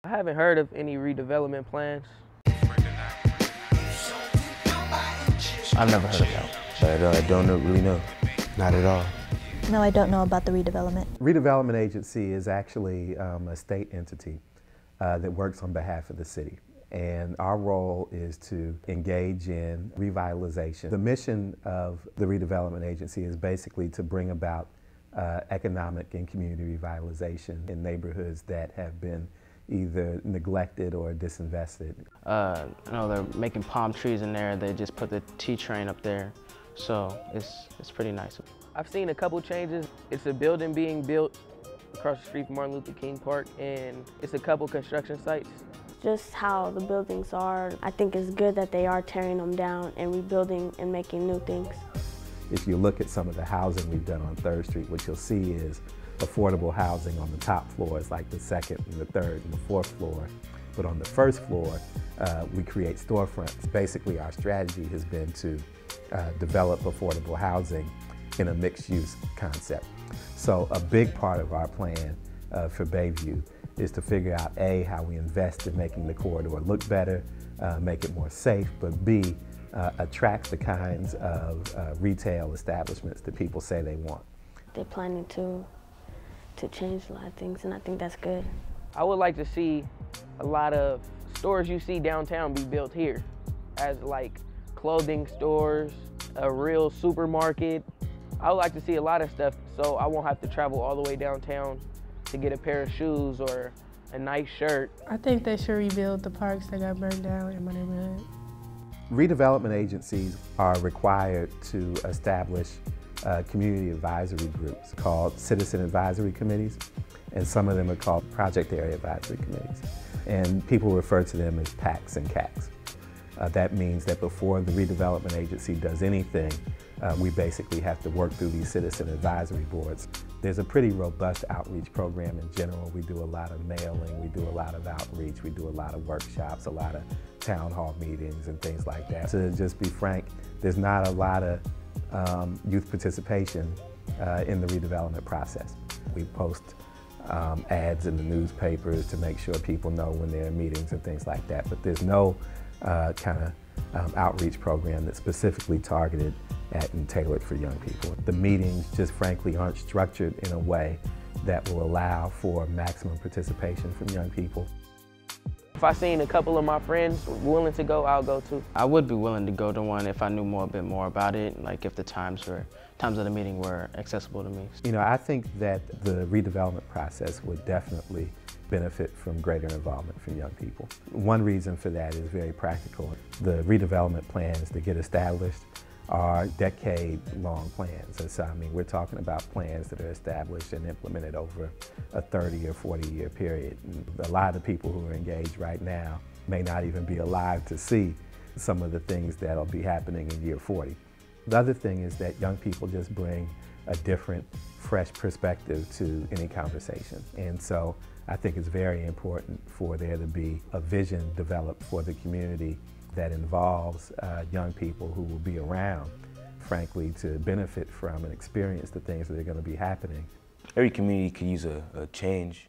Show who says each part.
Speaker 1: I haven't heard of any redevelopment plans.
Speaker 2: I've never heard of that.
Speaker 3: But I don't really know. Not at all.
Speaker 4: No, I don't know about the redevelopment.
Speaker 5: Redevelopment Agency is actually a state entity that works on behalf of the city. And our role is to engage in revitalization. The mission of the Redevelopment Agency is basically to bring about economic and community revitalization in neighborhoods that have been either neglected or disinvested.
Speaker 2: You know, they're making palm trees in there. They just put the T train up there. So it's pretty nice.
Speaker 1: I've seen a couple changes. It's a building being built across the street from Martin Luther King Park, and it's a couple construction sites.
Speaker 6: Just how the buildings are, I think it's good that they are tearing them down and rebuilding and making new things.
Speaker 5: If you look at some of the housing we've done on 3rd Street, what you'll see is affordable housing on the top floors, like the 2nd and the 3rd and the 4th floor. But on the 1st floor, we create storefronts. Basically, our strategy has been to develop affordable housing in a mixed-use concept. So a big part of our plan for Bayview is to figure out A, how we invest in making the corridor look better, make it more safe, but B, attract the kinds of retail establishments that people say they want.
Speaker 6: They're planning to change a lot of things, and I think that's good.
Speaker 1: I would like to see a lot of stores you see downtown be built here, as like clothing stores, a real supermarket. I would like to see a lot of stuff so I won't have to travel all the way downtown to get a pair of shoes or a nice shirt.
Speaker 7: I think they should rebuild the parks that got burned down in my neighborhood.
Speaker 5: Redevelopment agencies are required to establish community advisory groups called citizen advisory committees, and some of them are called project area advisory committees. And people refer to them as PACs and CACs. That means that before the redevelopment agency does anything, we basically have to work through these citizen advisory boards. There's a pretty robust outreach program in general. We do a lot of mailing, we do a lot of outreach, we do a lot of workshops, a lot of town hall meetings and things like that. To just be frank, there's not a lot of youth participation in the redevelopment process. We post ads in the newspapers to make sure people know when there are meetings and things like that, but there's no kind of outreach program that's specifically targeted at and tailored for young people. The meetings just frankly aren't structured in a way that will allow for maximum participation from young people.
Speaker 1: If I seen a couple of my friends willing to go, I'll go too.
Speaker 2: I would be willing to go to one if I knew a bit more about it, like if the times of the meeting were accessible to me.
Speaker 5: You know, I think that the redevelopment process would definitely benefit from greater involvement from young people. One reason for that is very practical. The redevelopment plans that get established are decade-long plans. And so, I mean, we're talking about plans that are established and implemented over a 30 or 40-year period. And a lot of people who are engaged right now may not even be alive to see some of the things that'll be happening in year 40. The other thing is that young people just bring a different, fresh perspective to any conversation. And so I think it's very important for there to be a vision developed for the community that involves young people who will be around, frankly, to benefit from and experience the things that are going to be happening.
Speaker 3: Every community could use a change.